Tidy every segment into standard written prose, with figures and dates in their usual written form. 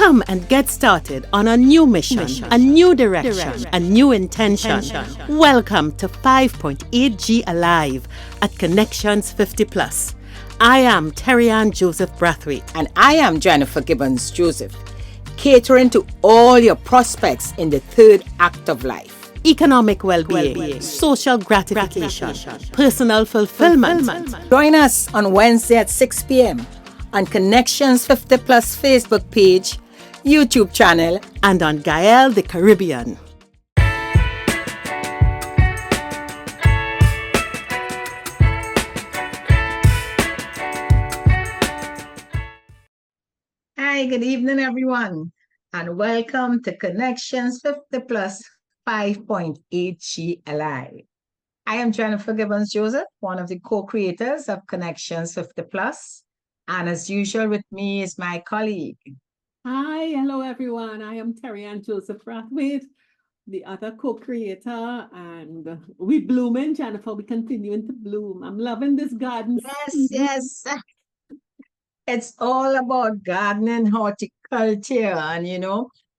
Come and get started on a new mission, a new direction, a new intention. Welcome to 5.8G Alive at Connections 50 Plus. I am Terry-Ann Joseph Brathwaite. And I am Jennifer Gibbons Joseph, catering to all your prospects in the third act of life. Economic well-being, social gratification, personal fulfillment. Join us on Wednesday at 6 p.m. on Connections 50 Plus Facebook page, YouTube channel, and on Gael the Caribbean. Hi, good evening, everyone, and welcome to Connections 50 Plus 5.8G Alive. I am Jennifer Gibbons Joseph, one of the co-creators of Connections 50 Plus, and as usual with me is my colleague. Hi, hello everyone. I am Terry-Ann Joseph Brathwaite, the other co-creator, and we blooming, Jennifer. We continuing to bloom. I'm loving this garden. Yes. It's all about gardening, horticulture, and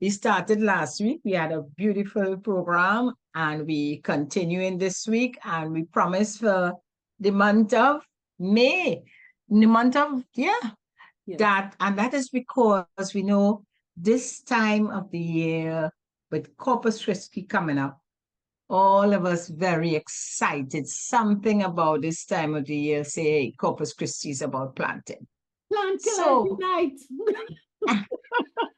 we started last week. We had a beautiful program, and we continuing this week, and we promise for the month of May, that is because we know this time of the year with Corpus Christi coming up, all of us very excited. Something about this time of the year, say Corpus Christi is about planting. So,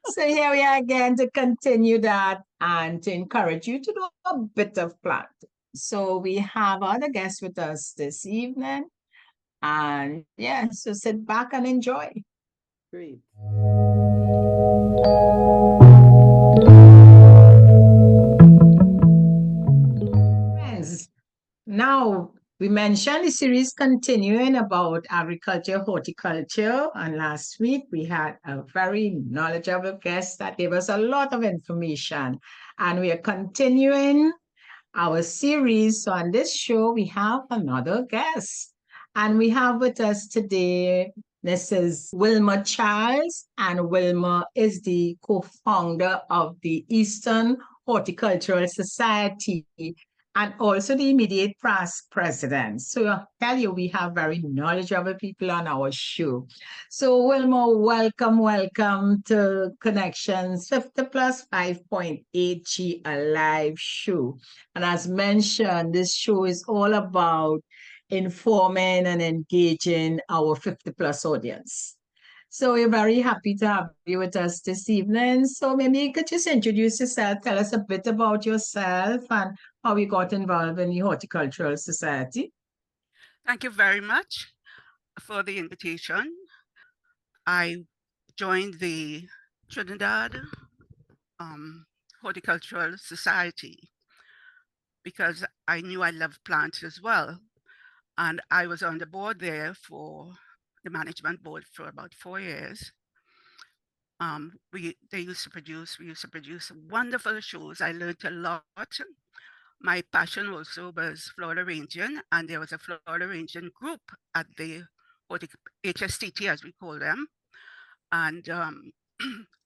so here we are again to continue that and to encourage you to do a bit of planting. So we have other guests with us this evening. And so sit back and enjoy. Great. Friends, now we mentioned the series continuing about agriculture, horticulture, and last week we had a very knowledgeable guest that gave us a lot of information, and we are continuing our series. So on this show, we have another guest, and we have with us today Mrs. Wilma Charles, and Wilma is the co-founder of the Eastern Horticultural Society and also the immediate past president. So I tell you, we have very knowledgeable people on our show. So Wilma, welcome to Connections 50 Plus 5.8G Alive show. And as mentioned, this show is all about informing and engaging our 50 plus audience. So we're very happy to have you with us this evening. So maybe you could just introduce yourself, tell us a bit about yourself and how you got involved in the Horticultural Society. Thank you very much for the invitation. I joined the Trinidad Horticultural Society because I knew I loved plants as well. And I was on the board there for the management board for about 4 years. We used to produce wonderful shows. I learned a lot. My passion also was flower arranging, and there was a flower arranging group at the HSTT, as we call them, and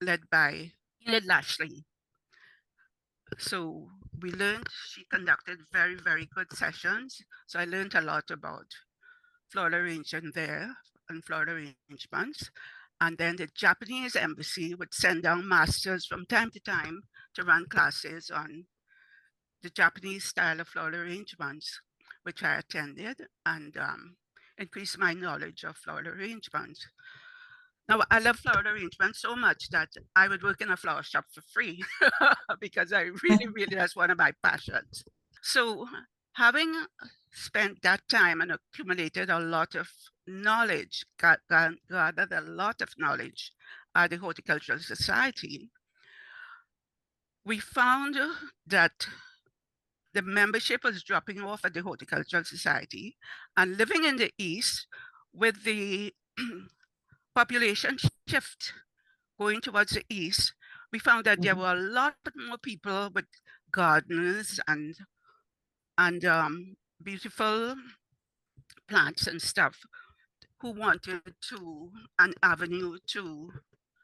led by Enid Lashley. So she conducted very, very good sessions. So I learned a lot about flower arranging there and flower arrangements. And then the Japanese embassy would send down masters from time to time to run classes on the Japanese style of flower arrangements, which I attended and increased my knowledge of flower arrangements. Now, I love flower arrangement so much that I would work in a flower shop for free because I really, that's one of my passions. So having spent that time and accumulated a lot of knowledge, gathered a lot of knowledge at the Horticultural Society, we found that the membership was dropping off at the Horticultural Society, and living in the East with the population shift going towards the East, we found that there were a lot more people with gardens and beautiful plants and stuff who wanted an avenue to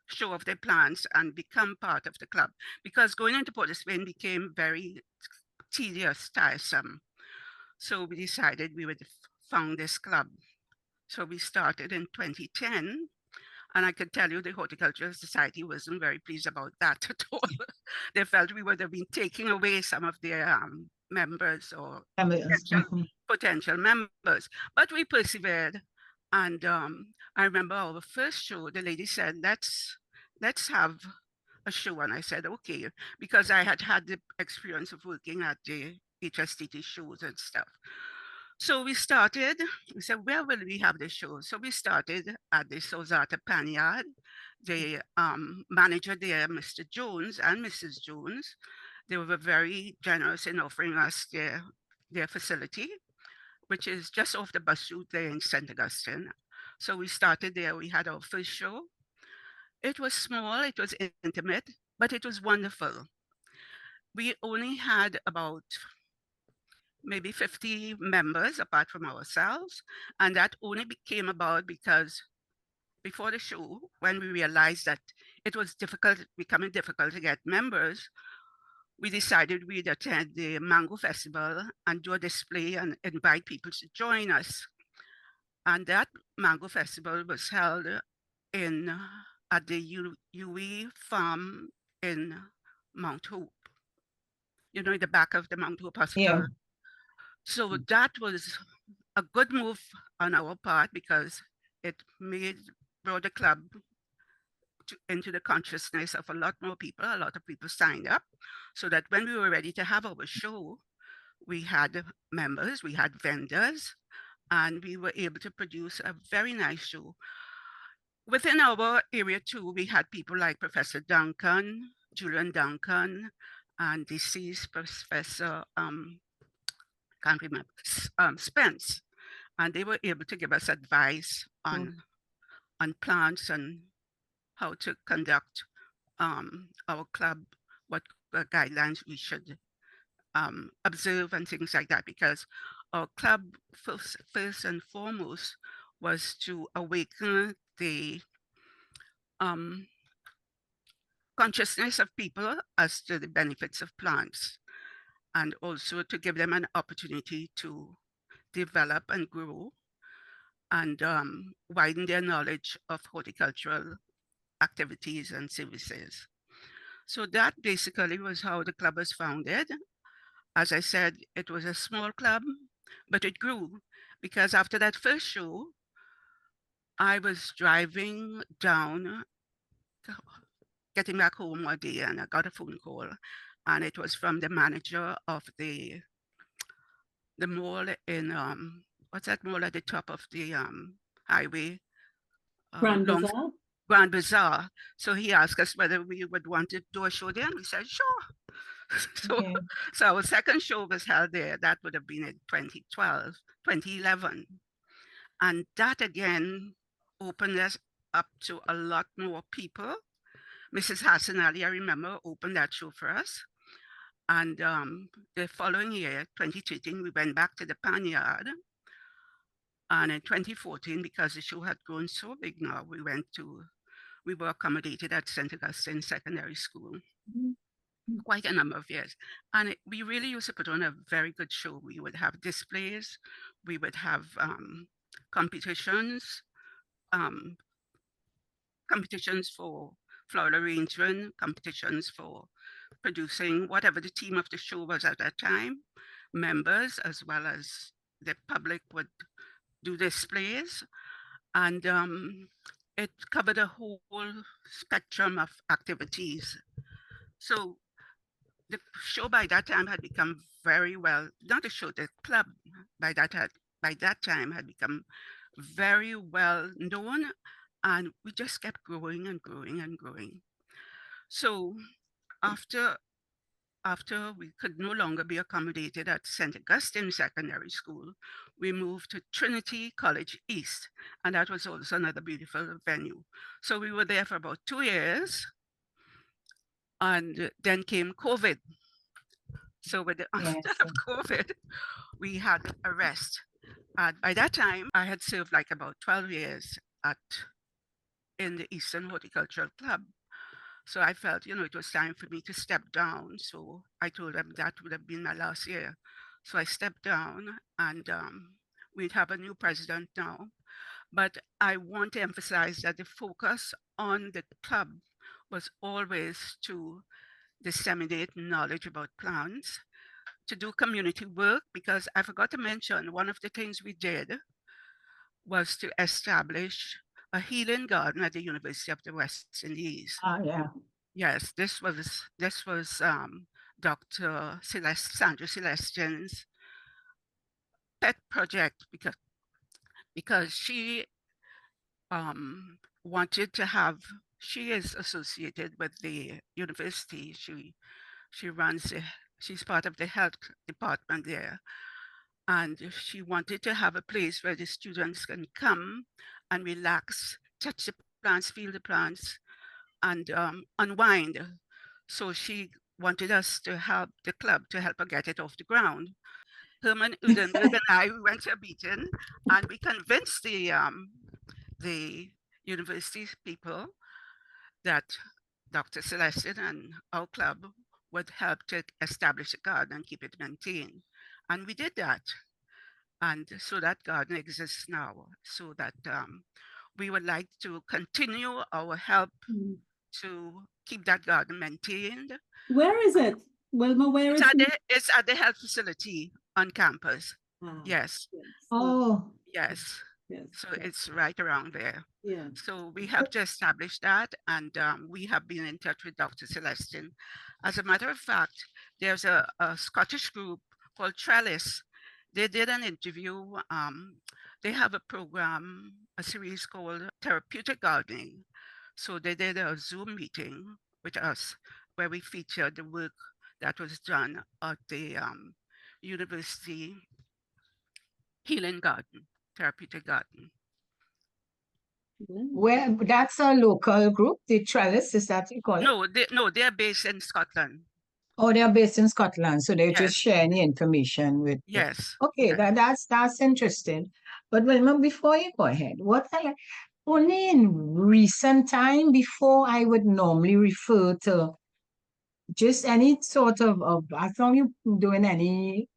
show off their plants and become part of the club, because going into Port of Spain became very tedious, tiresome. So we decided we would found this club. So we started in 2010. And I could tell you the Horticultural Society wasn't very pleased about that at all. They felt we would have been taking away some of their members or potential members. But we persevered. And I remember our first show, the lady said, let's have a show. And I said, okay, because I had had the experience of working at the HSTT shows and stuff. So we started, we said, where will we have the show? So we started at the Sozata Panyard. The manager there, Mr. Jones and Mrs. Jones, they were very generous in offering us their facility, which is just off the bus route there in St. Augustine. So we started there. We had our first show. It was small, it was intimate, but it was wonderful. We only had about maybe 50 members apart from ourselves. And that only came about because before the show, when we realized that it was becoming difficult to get members, we decided we'd attend the Mango Festival and do a display and invite people to join us. And that Mango Festival was held at the UE farm in Mount Hope. You know, in the back of the Mount Hope Hospital. Yeah. So that was a good move on our part because it brought the club into the consciousness of a lot more people. A lot of people signed up so that when we were ready to have our show, we had members, we had vendors, and we were able to produce a very nice show. Within our area too, we had people like Professor Duncan, Julian Duncan, and deceased Professor can't remember, Spence, and they were able to give us advice on plants and how to conduct our club, what guidelines we should observe and things like that, because our club first and foremost was to awaken the consciousness of people as to the benefits of plants, and also to give them an opportunity to develop and grow and widen their knowledge of horticultural activities and services. So that basically was how the club was founded. As I said, it was a small club, but it grew because after that first show, I was driving down, getting back home one day, and I got a phone call, and it was from the manager of the mall in what's that mall at the top of the highway? Grand Bazaar. Grand Bazaar. So he asked us whether we would want to do a show there, and we said sure. So our second show was held there. That would have been in 2011, and that again opened us up to a lot more people. Mrs. Hassan Ali, I remember, opened that show for us. And the following year, 2013, we went back to the Panyard. And in 2014, because the show had grown so big now, we were accommodated at St. Augustine Secondary School. Quite a number of years. And we really used to put on a very good show. We would have displays, we would have competitions for floral arrangement, competitions for producing whatever the theme of the show was at that time. Members as well as the public would do displays, and it covered a whole spectrum of activities. So the show by that time had become very well, not the show, the club by that time had become very well known, and we just kept growing and growing and growing. So after we could no longer be accommodated at St. Augustine Secondary School, we moved to Trinity College East, and that was also another beautiful venue. So we were there for about 2 years, and then came COVID. So with the onset of COVID, we had a rest. By that time, I had served like about 12 years at in the Eastern Horticultural Club. So I felt, it was time for me to step down. So I told them that would have been my last year. So I stepped down, and we'd have a new president now. But I want to emphasize that the focus on the club was always to disseminate knowledge about plants, to do community work, because I forgot to mention one of the things we did was to establish a healing garden at the University of the West Indies. Yeah. Yes, this was Dr. Sandra Celestine's pet project, because she wanted to have. She is associated with the university. She runs. She's part of the health department there, and she wanted to have a place where the students can come and relax, touch the plants, feel the plants, and unwind. So she wanted us to help the club to help her get it off the ground. Herman Udenberg and I went to a meeting, and we convinced the university people that Dr. Celestine and our club would help to establish a garden and keep it maintained. And we did that. And so that garden exists now. So that we would like to continue our help to keep that garden maintained. Where is it? Wilma, where is it? It's at the health facility on campus. Yes. Oh. Yes. Yes. So it's right around there. Yeah. So we have to establish that, and we have been in touch with Dr. Celestine. As a matter of fact, there's a Scottish group called Trellis. They did an interview. They have a program, a series called Therapeutic Gardening. So they did a Zoom meeting with us where we featured the work that was done at the University Healing Garden, Therapeutic Garden. Well, that's a local group, the Trellis, is that you call it? No, they're based in Scotland. Oh, they're based in Scotland, so they're just sharing the information with. Yes. Okay, yes. that's interesting. But Wilma, before you go ahead, only in recent time, before I would normally refer to just any sort of as long you're doing any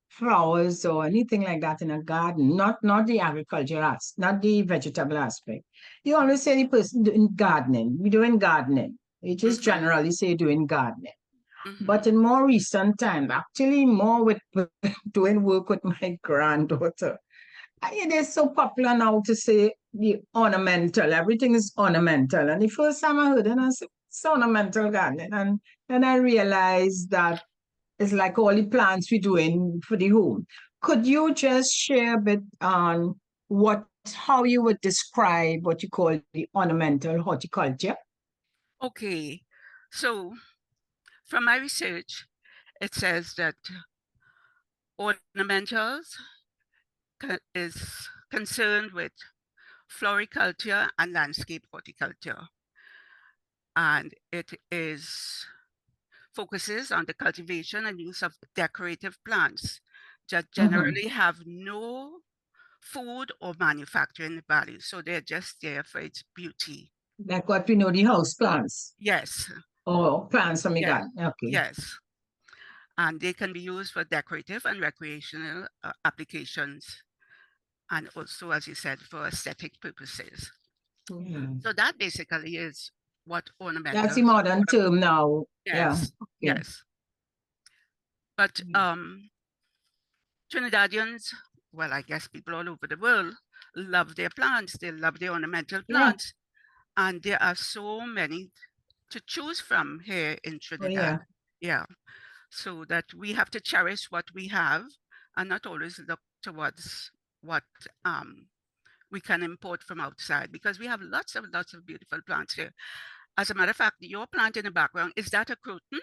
flowers or anything like that in a garden, not the agricultural aspect, not the vegetable aspect. You always say the person doing gardening, we're doing gardening. You just generally say doing gardening. But in more recent times, actually more with doing work with my granddaughter, it is so popular now to say the ornamental, everything is ornamental. And the first time I heard it, I said, it's ornamental gardening. And then I realized that it's like all the plants we're doing for the home. Could you just share a bit on how you would describe what you call the ornamental horticulture? Okay, so from my research, it says that ornamentals is concerned with floriculture and landscape horticulture. And it focuses on the cultivation and use of decorative plants that generally have no food or manufacturing value. So they're just there for its beauty. Like what we know, the house plants. Yes. Or plants from the garden. Okay. Yes. And they can be used for decorative and recreational applications. And also, as you said, for aesthetic purposes. So that basically is what ornamental. That's the modern term now. Yes. Yeah. Yes. But Trinidadians, well, I guess people all over the world love their plants. They love their ornamental plants. And there are so many to choose from here in Trinidad. Yeah. So that we have to cherish what we have and not always look towards what we can import from outside, because we have lots of beautiful plants here. As a matter of fact, your plant in the background, is that a croton?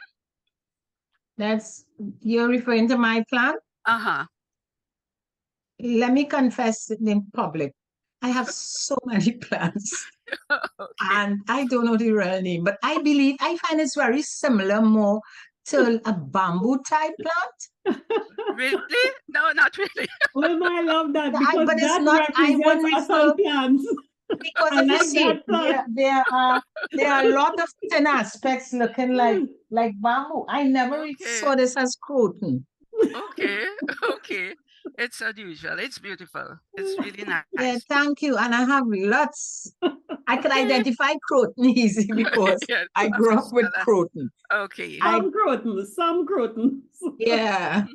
You're referring to my plant? Let me confess in public, I have so many plants. And I don't know the real name, but I find it's very similar more to a bamboo type plant. Really? No, not really. Well, I love that because but that it's not, represents plants. Because I if you like see, that thought. there are a lot of thin aspects looking like bamboo. I never really Okay. saw this as croton. Okay. Okay. It's unusual. It's beautiful. It's really Yeah, nice. thank you. And I have lots. I can Okay. identify croton easy because Yeah, I as grew a up with smaller. croton. Okay. I Some crotons, some crotons. yeah,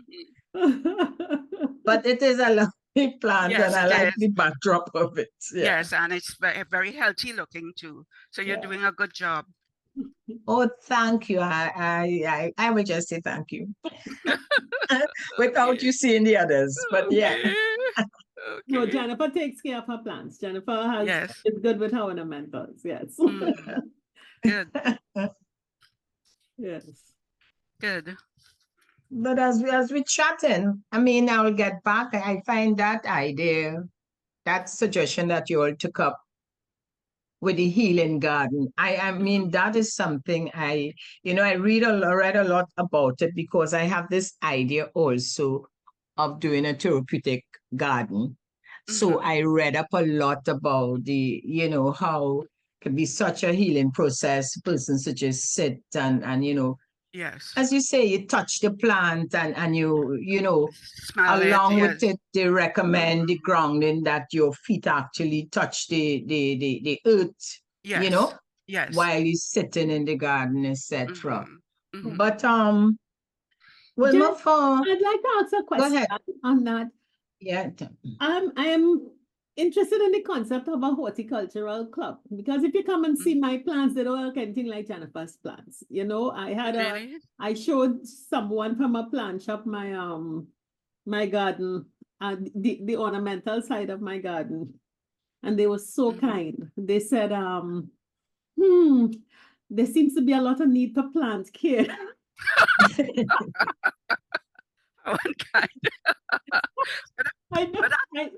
Mhm. but it is a lovely plant Yes, and I it like is. the backdrop of it. Yeah. Yes, and it's very, very healthy looking too. So you're Yeah. doing a good job. Oh, thank you. I will just say thank you without Okay. you seeing the others. But yeah. Okay. No, Okay. Jennifer takes care of her plants. Jennifer Yes. is good with her ornamentals. Yes. Mhm. Good. Yes. Good. But as we chatting, I mean, I will get back. I find that idea, that suggestion that you all took up with the healing garden. I mean, that is something I read a lot about it because I have this idea also of doing a therapeutic garden. So Mhm. I read up a lot about how it can be such a healing process. Persons such as sit and Yes. as you say, you touch the plant and Smell it. along with Yes. it, they recommend the grounding that your feet actually touch the earth, you Yes. know, Yes. while you're sitting in the garden, etc. Mhm. Mhm. But Wilma, Jen, I'd like to ask a go question ahead. on that. Yeah. I am interested in the concept of a horticultural club because if you come and see Mhm. my plants, they don't look anything like Jennifer's plants. Really? I showed someone from a plant shop my garden and the ornamental side of my garden, and they were so Mhm. kind. They said, hmm, there seems to be a lot of need for plant care. One kind. But I know. but that, I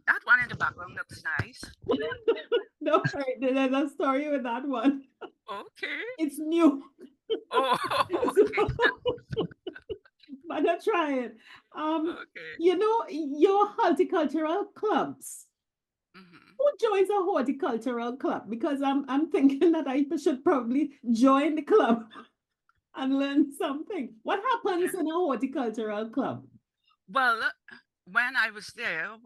that one in the background looks nice. no, there's a story with that one. Okay. It's new. Oh, okay. But I try it. Okay. Your horticultural clubs. Mhm. Who joins a horticultural club? Because I'm thinking that I should probably join the club and learn something. What happens Yeah. in a horticultural club? Well, when I was there,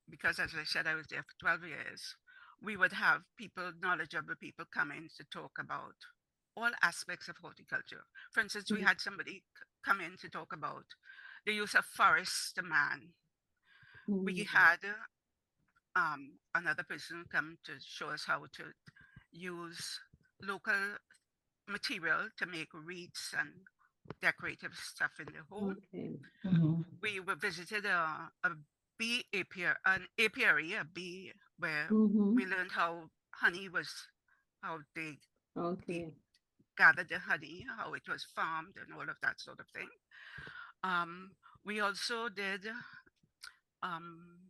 because as I said, I was there for 12 years, we would have people, knowledgeable people, come in to talk about all aspects of horticulture. For instance, we had somebody come in to talk about the use of forest to man. We Mm, had another person come to show us how to use local material to make wreaths and decorative stuff in the home. okay. Mhm. We were visited a bee apiary, a bee where Mm-hmm. we learned how they Okay. gathered the honey, how it was farmed, and all of that sort of thing. Um, we also did, um,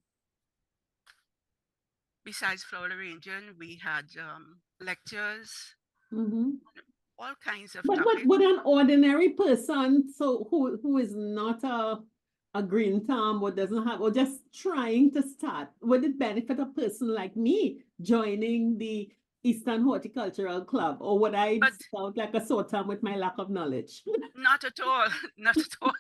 besides flower arranging, we had lectures, Mm-hmm. all kinds of But topics. would an ordinary person, so who is not a green thumb or doesn't have or just trying to start, would it benefit a person like me joining the Eastern Horticultural Club, or would I But sound like a sore thumb with my lack of knowledge? not at all, not at all.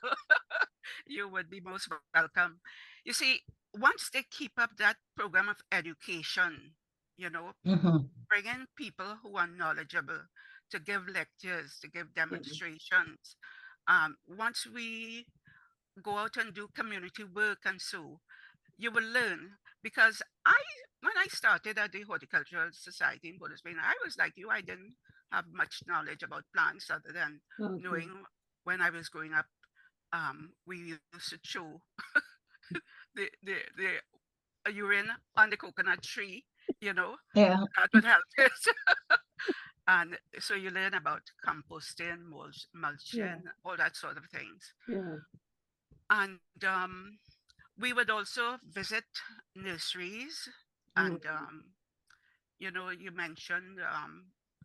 You would be most welcome. You see, once they keep up that program of education, you know, Mhm. bring in people who are knowledgeable to give lectures, to give Yeah. demonstrations. Once we go out and do community work and so, you will learn. Because when I started at the Horticultural Society in Borders Spain, I was like you. I didn't have much knowledge about plants other than Okay. knowing when I was growing up, we used to chew the urine on the coconut tree, you know, Yeah. that would help it. And so you learn about composting, Yeah. mulching, all that sort of things. Yeah. And we would also visit nurseries. Mm. And, you mentioned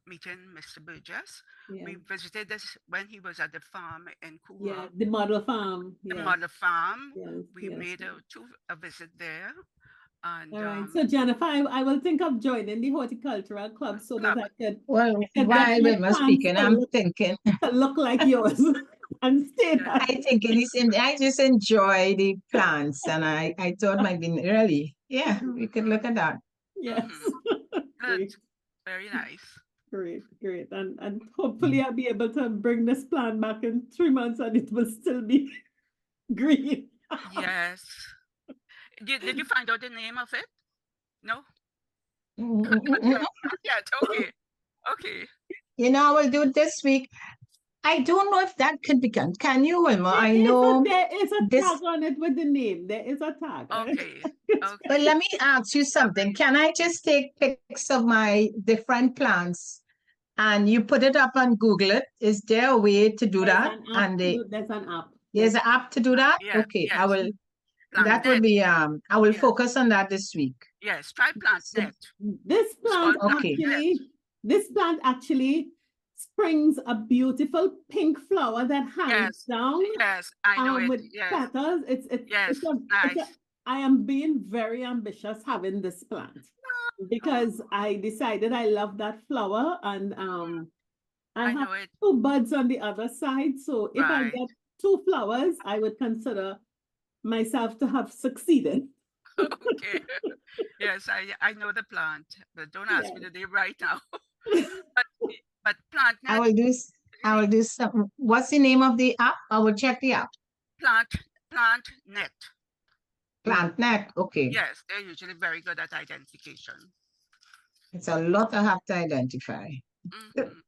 meeting Mr. Burgess. Yeah. We visited this when he was at the farm in Yeah. Coorong, The model farm. the Yes. mother farm. Yes. We Yes. made a visit there. And All right. So Jennifer, I will think of joining the horticultural club so that club. Well, I could get while my Wilma plants speaking, I'm thinking, to look like yours and stay Yeah. that. I think it is, I just enjoy the plants and I thought might be really, yeah, we could look at that. Yes. Good. Great, Very nice. great. And hopefully I'll be able to bring this plant back in 3 months and it will still be green. Yes. Did you find out the name of it? No? Mm. Not yet. Okay. Okay. You know, I will do it this week. I don't know if that could be done. Can you, Wilma? I There know is a this. tag on it with the name. There is a tag. Okay. But Okay. let me ask you something. Can I just take pics of my different plants and you put it up on Google it? Is there a way to do There's that? an app. And There's an app. there's an app to do that? Yes. Okay, I Yes. will. That would PlantNet. be I will Yes. focus on that this week. Yes. Try PlantNet. This plant called Okay. actually springs a beautiful pink flower that hangs Yes. down Yes. I know it. with Yes. petals. Yes. Nice. I am being very ambitious having this plant because I decided I love that flower and I I have know it. 2 buds on the other side. So if I Right. get 2 flowers, I would consider myself to have succeeded. Okay. Yes, I know the plant, but don't ask me the name right now. But I PlantNet, will do. I will do some. What's the name of the app? I will check the app. PlantNet. PlantNet. Okay. Yes, they're usually very good at identification. It's a lot I have to identify. Mhm.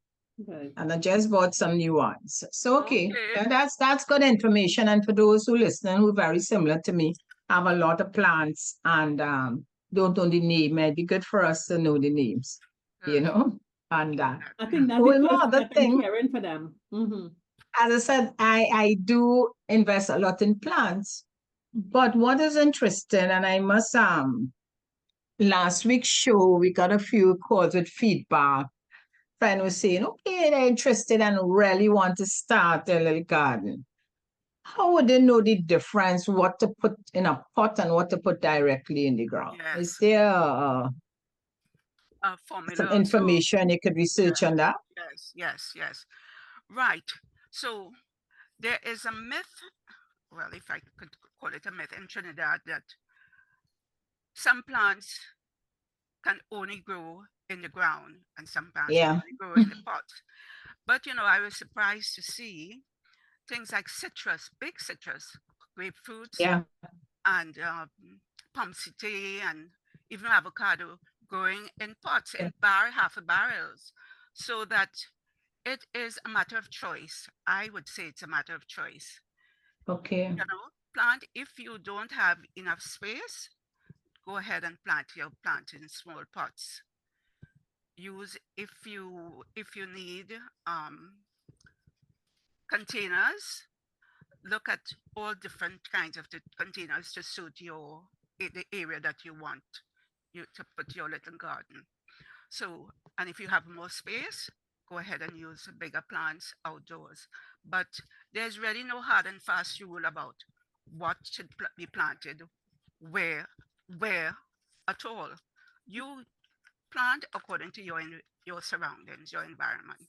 Right. And I just bought some new ones. So okay, Okay. that's good information. And for those who listen who are very similar to me, have a lot of plants and don't know the name, it'd be good for us to know the names, you Good. know. And I think that's One the more first other step in thing. caring for them. Mhm. As I said, I do invest a lot in plants. But what is interesting, and I must last week's show we got a few calls with feedback. Friend was saying, okay, they're interested and really want to start a little garden. How would they know the difference, what to put in a pot and what to put directly in the ground? Is Yes. there Formula. some So, information you could research on that? yes. Right. So there is a myth, well, if I could call it a myth in Trinidad, that some plants can only grow in the ground and some plants Yeah. can only grow in the pot. But I was surprised to see things like citrus, big citrus, grapefruits, Yeah. and pomsity and even avocado growing in pots in half a barrels, so that it is a matter of choice. I would say it's a matter of choice. Okay. Plant, if you don't have enough space, go ahead and plant your plant in small pots. Use if you need containers, look at all different kinds of the containers to suit the area that you want you to put your little garden. So, and if you have more space, go ahead and use bigger plants outdoors. But there's really no hard and fast rule about what should be planted where at all. You plant according to your surroundings, your environment.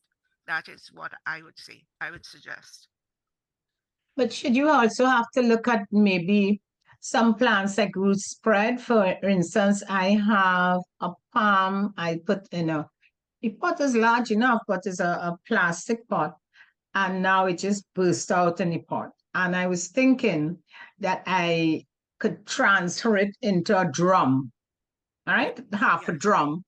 That is what I would say. I would suggest. But should you also have to look at maybe some plants like root spread? For instance, I have a palm I put in the pot is large enough, but it's a plastic pot. And now it just burst out in the pot. And I was thinking that I could transfer it into a drum, all right? Half a drum,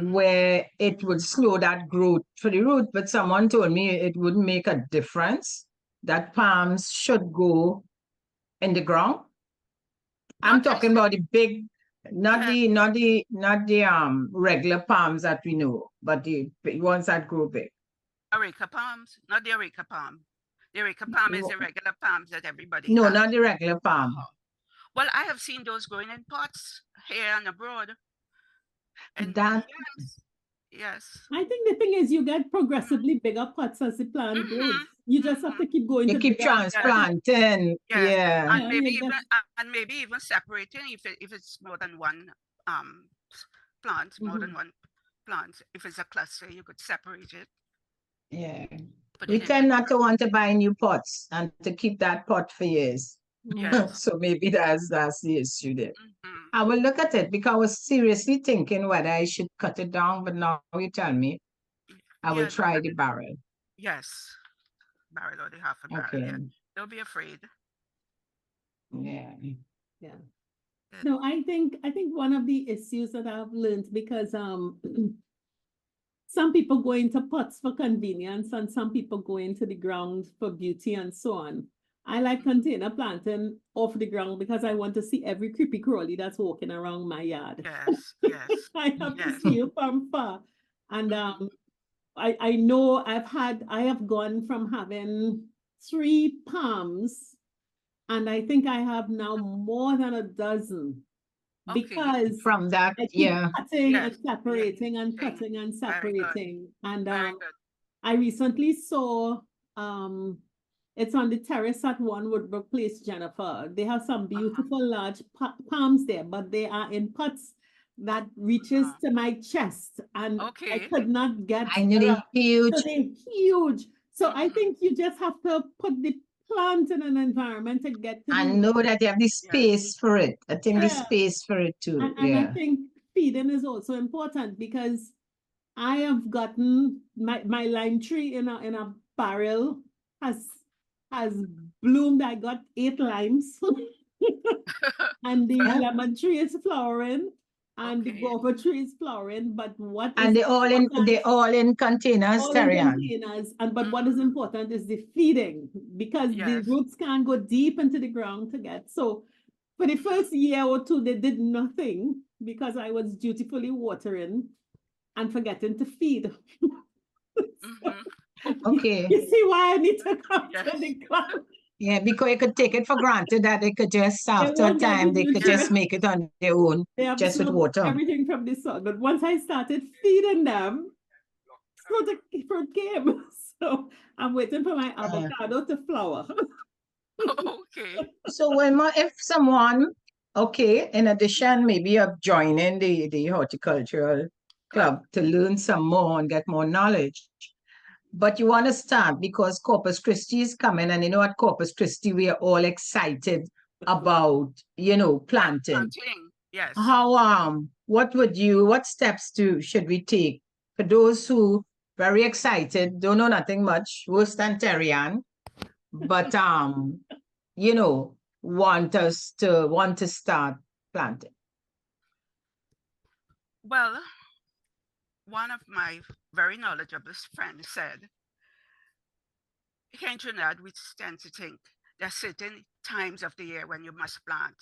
where it would slow that growth for the root. But someone told me it wouldn't make a difference, that palms should go in the ground. I'm talking about the big, not the regular palms that we know, but the ones that grow big. Areca palms, not the areca palm. The areca palm is the regular palms that everybody No, has. not the regular palm. Well, I have seen those growing in pots here and abroad. And that Yes. I think the thing is you get progressively bigger pots as the plant grows. You just have to keep going You to keep bigger and bigger. transplanting. Yes. Yeah. And Yeah, maybe you even just- maybe even separating if it's more than one plant, more than one plant. If it's a cluster, you could separate it, Yeah. put We it in tend not to want to buy new pots and to keep that pot for years. Yes. So maybe that's the issue there. Mhm. I will look at it because I was seriously thinking whether I should cut it down, but now you tell me I will Yeah, try the barrel. yes. Barrel or the half a barrel. Okay. Yeah. Don't be afraid. Yeah. Yeah. Good. No, I think one of the issues that I've learned because some people go into pots for convenience and some people go into the ground for beauty and so on. I like container planting off the ground because I want to see every creepy crawly that's walking around my yard. Yes. Yes. I have to Yes. see you from far. And I know I have gone from having 3 palms, and I think I have now more than a dozen Okay. because From that, I keep yeah. cutting Yes, and separating and okay. cutting and Very good. separating. And Very good. I recently saw it's on the terrace at One Woodbrook Place, Jennifer. They have some beautiful large palms there, but they are in pots that reaches to my chest, and I Okay. could not get I know they're around. huge. So they're huge. So I Mhm. think you just have to put the plant in an environment to get to I the know that you have the space for it. I think the Yeah. space for it too. and I Yeah. think feeding is also important because I have gotten my lime tree in a barrel has bloomed. I got 8 limes, and the Yeah. lemon tree is flowering, and the Okay. guava tree is flowering. But what is And they're all in containers, all in Tarian. containers, and but what is important is the feeding because the Yes. roots can't go deep into the ground to get. So for the first year or two, they did nothing because I was dutifully watering and forgetting to feed. Mhm. Okay. You see why I need to come Yes. to the club? Yeah, because you could take it for granted that they could just, after a won't get time, the they could just nutrients. make it on their own, They just with absorb water. everything from the soil. But once I started feeding them, fruit came. So I'm waiting for my avocado to flower. Okay. So, Wilma, if someone, okay, in addition, maybe of joining the horticultural club to learn some more and get more knowledge, but you want to start because Corpus Christi is coming, and you know at Corpus Christi we are all excited about planting. Planting. Yes. What steps should we take for those who very excited, don't know nothing much, worse than Terrian, but want to start planting? Well, one of my very knowledgeable friends said, here in Trinidad, we tend to think there are certain times of the year when you must plant.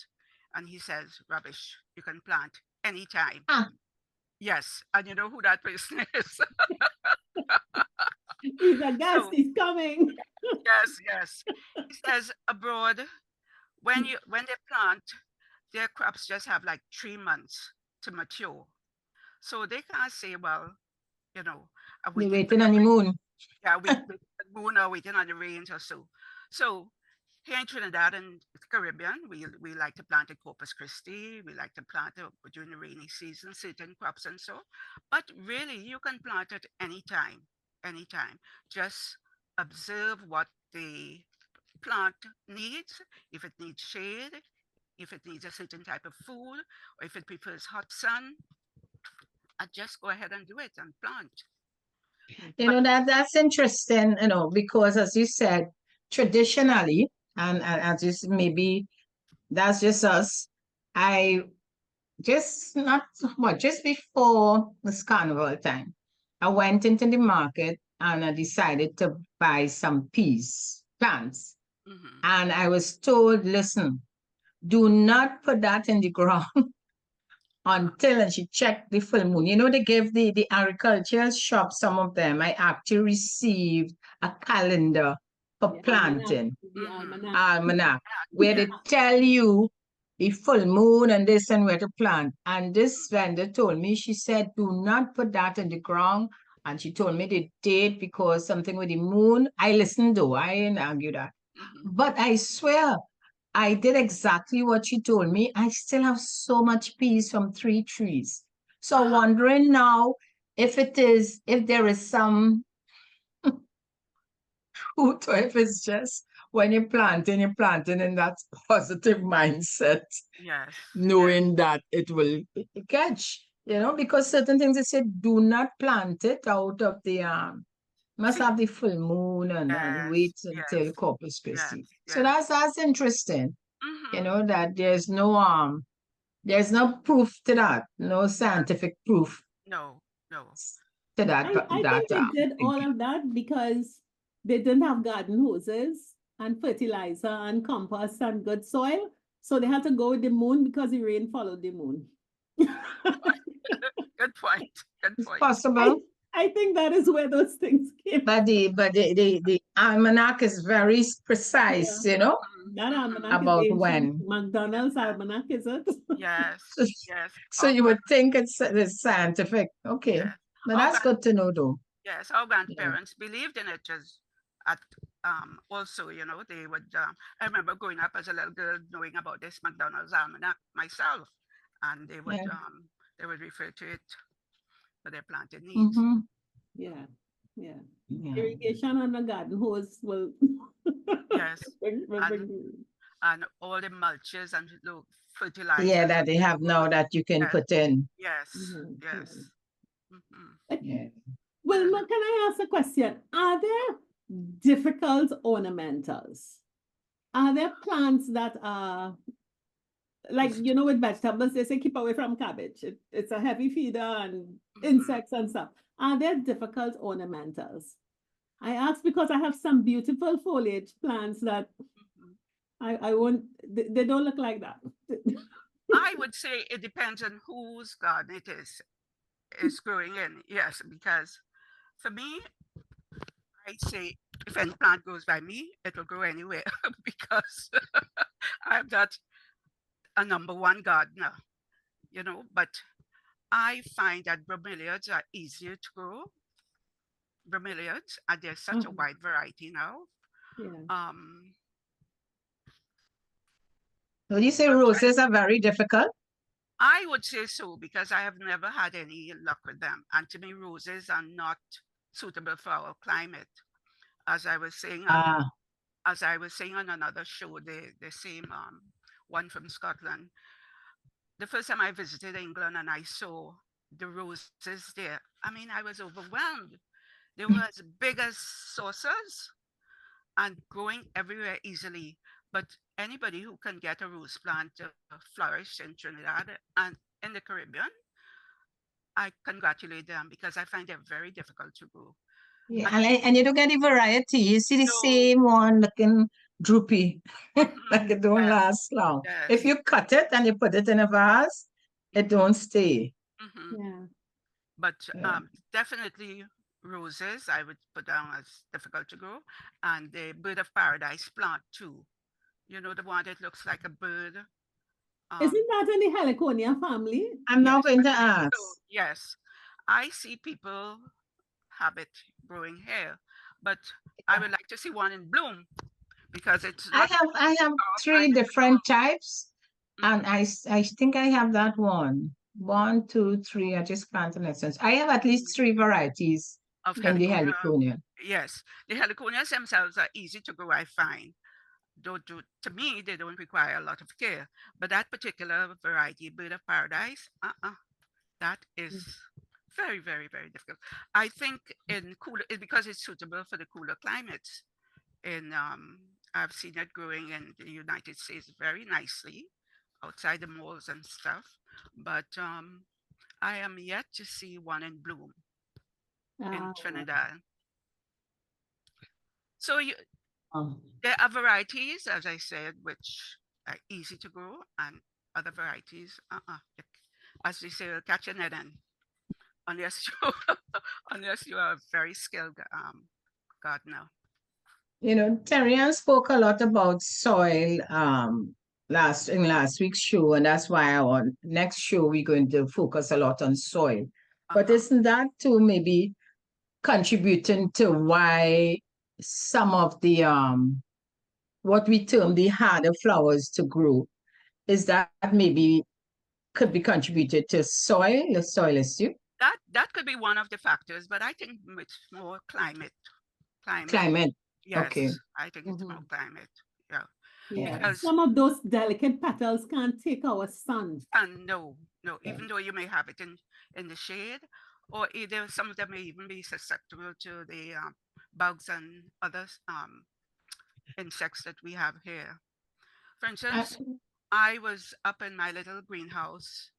And he says, rubbish, you can plant anytime. Ah. Yes. And you know who that person is? He's a guest, So- he's coming. Yes. He says abroad, when they plant, their crops just have like 3 months to mature. So they can't say, well, I'm We're waiting waiting on the moon. Yeah, waiting on the moon or waiting on the rains or so. So here in Trinidad and the Caribbean, we like to plant in Corpus Christi. We like to plant during the rainy season, certain crops and so. But really, you can plant it anytime. Just observe what the plant needs. If it needs shade, if it needs a certain type of food, or if it prefers hot sun, and just go ahead and do it and plant. That's interesting, because as you said, traditionally, and as you maybe that's just us. I just just before this carnival time, I went into the market and I decided to buy some peas plants. Mhm. And I was told, listen, do not put that in the ground until, and she checked the full moon. They give the agricultural shop, some of them. I actually received a calendar for The planting, almanac. almanac, where they tell you a full moon and this and where to plant. And this vendor told me, she said, do not put that in the ground. And she told me the date because something with the moon. I listened though, I didn't argue that. But I swear, I did exactly what she told me. I still have so much peace from 3 trees. So wondering now if there is some truth or if it's just when you're planting in that positive mindset, Yes. knowing that it will catch, because certain things they say do not plant it out of the must See, have the full moon and yes, wait until yes, Corpus Christi. yes, So yes. that's interesting, Mhm. that there's no proof to that, no scientific proof No, no. to that I think they did all thinking. of that because they didn't have garden hoses and fertilizer and compost and good soil. So they had to go with the moon because the rain followed the moon. Good point. Good It's point. possible. I think that is where those things came from. But the almanac is very precise, That almanac is about ancient. when. McDonald's almanac, is it? Yes, So, yes. so you would think it's scientific. Okay. Yes. But Our that's good to know though. yes, our Yeah. grandparents believed in it just at also, they would I remember growing up as a little girl knowing about this McDonald's almanac myself. And Yeah. they would refer to it for their planted needs. Mm-hmm. Yeah, yeah. Yeah. Irrigation on the garden hose will Yes. will bring. And all the mulches and fertilizers. Yeah, that they have now that you can Yes. put in. Yes, Mhm, yes. Mhm. Yeah. Wilma, can I ask a question? Are there difficult ornamentals? Are there plants that are like, with vegetables, they say keep away from cabbage. It's a heavy feeder and insects and stuff. Are there difficult ornamentals? I ask because I have some beautiful foliage plants that I won't, they don't look like that. I would say it depends on whose garden it is growing in. Yes, because for me, I say if any plant grows by me, it will grow anywhere because I'm not a number one gardener, but I find that bromeliads are easier to grow. Bromeliads, and there's such a wide variety now. Yeah. Would you say roses are very difficult? I would say so because I have never had any luck with them. And to me, roses are not suitable for our climate. As I was saying on another show, the same one from Scotland. The first time I visited England and I saw the roses there, I mean, I was overwhelmed. They were as big as saucers and growing everywhere easily. But anybody who can get a rose plant to flourish in Trinidad and in the Caribbean, I congratulate them because I find them very difficult to grow. Yeah, and you don't get the variety. You see the No. same one looking droopy, Mhm. like it don't Yes. last long. Yes. If you cut it and you put it in a vase, it don't stay. Mhm. Yeah. But Yeah. definitely roses I would put down as difficult to grow, and the bird of paradise plant too. The one that looks like a bird. Isn't that in the Heliconia family? I'm now Yes, going to so ask. yes, I see people have it growing here, but I would like to see one in bloom because it's I not have three different types, and Mhm. I think I have that one. 1, 2, 3. I just can't in essence. I have at least 3 varieties Of in the heliconia. heliconia. Yes, the heliconias themselves are easy to grow, I find. Though to me, they don't require a lot of care. But that particular variety, bird of paradise, that is very, very, very difficult. I think because it's suitable for the cooler climates. I've seen it growing in the United States very nicely outside the malls and stuff. But I am yet to see one in bloom in Trinidad. So there are varieties, as I said, which are easy to grow, and other varieties, as they say, will catch a net in, unless you unless you are a very skilled gardener. Terrian spoke a lot about soil last week's show, and that's why our next show we're going to focus a lot on soil. But Uh-huh. isn't that too maybe contributing to why some of the what we term the harder flowers to grow is that maybe could be contributed to soil, the soil issue, That could be one of the factors, but I think it's more climate. Climate, climate. Okay. yes, I think it's more climate. Yeah, Yeah, because some of those delicate petals can't take our sun. and no, no, even though you may have it in the shade, or either some of them may even be susceptible to the bugs and other insects that we have here. For instance, I was up in my little greenhouse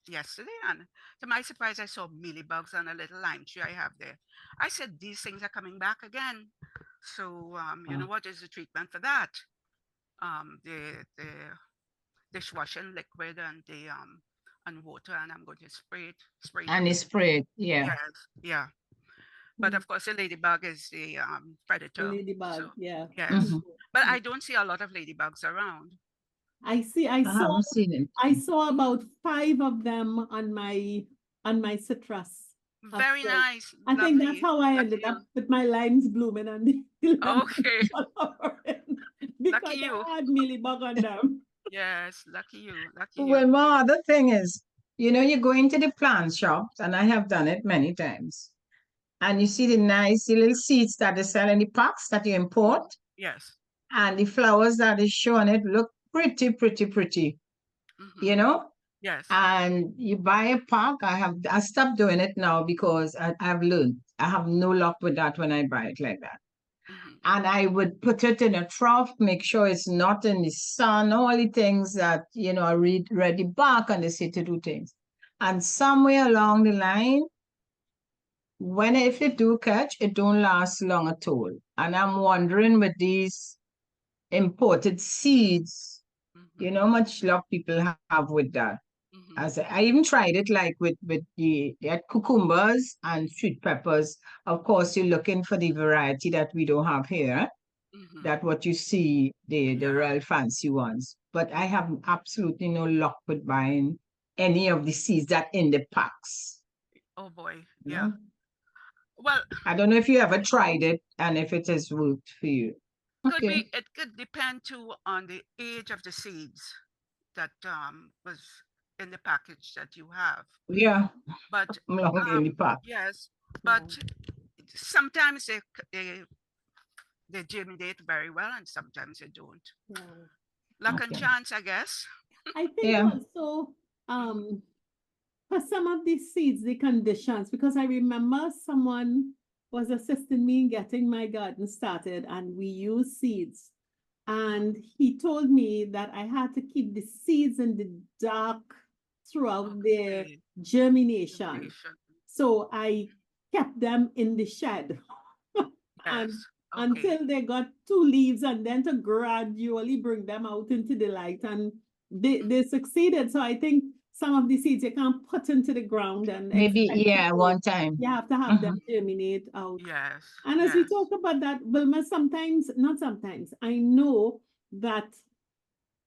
yesterday, and to my surprise, I saw mealybugs on a little lime tree I have there. I said, these things are coming back again. So, you know, what is the treatment for that? The dishwashing liquid and the and water, and I'm going to spray it. And it's spread, yeah. Yes, yeah. But of course, the ladybug is the predator. Ladybug, So, yeah. yes, but I don't see a lot of ladybugs around. I I haven't seen it. I saw about 5 of them on my citrus. Very upstairs. nice. I think that's lovely, how I lucky ended you. up with my limes blooming and the lemons Okay. flowering, because Lucky you. I had mealybug on them. Yes, lucky you. Lucky Well, you. my other thing is, you go into the plant shops, and I have done it many times, and you see the nice little seeds that they sell in the packs that you import, Yes. and the flowers that is showing it look pretty, pretty, pretty, Mhm. Yes. And you buy a pack. I stopped doing it now because I've learned I have no luck with that when I buy it like that. Mhm. And I would put it in a trough, make sure it's not in the sun, all the things that, I read the back and they say to do things. And somewhere along the line, if it do catch, it don't last long at all. And I'm wondering with these imported seeds, Mhm. how much luck people have with that. Mhm. As I even tried it like with the cucumbers and sweet peppers. Of course, you're looking for the variety that we don't have here. Mhm. That what you see, the Yeah. real fancy ones. But I have absolutely no luck with buying any of the seeds that in the packs. Oh boy. You Yeah. know? Well, I don't know if you ever tried it and if it has worked for you. could Okay. be. It could depend too on the age of the seeds that was in the package that you have. Yeah, But long in the pack. yes, but sometimes they germinate very well, and sometimes they don't. Yeah. Luck and Okay. chance, I guess. I think Yeah. also for some of these seeds, the conditions, because I remember someone was assisting me in getting my garden started, and we used seeds. And he told me that I had to keep the seeds in the dark throughout their Okay. germination. Germination. So I kept them in the shed and Yes. Okay. until they got 2 leaves, and then to gradually bring them out into the light. And they succeeded. So I think some of the seeds you can't put into the ground and Maybe, expect to grow. one time. You have to have them germinate out. Yes. And as we Yes. talk about that, Wilma, not sometimes, I know that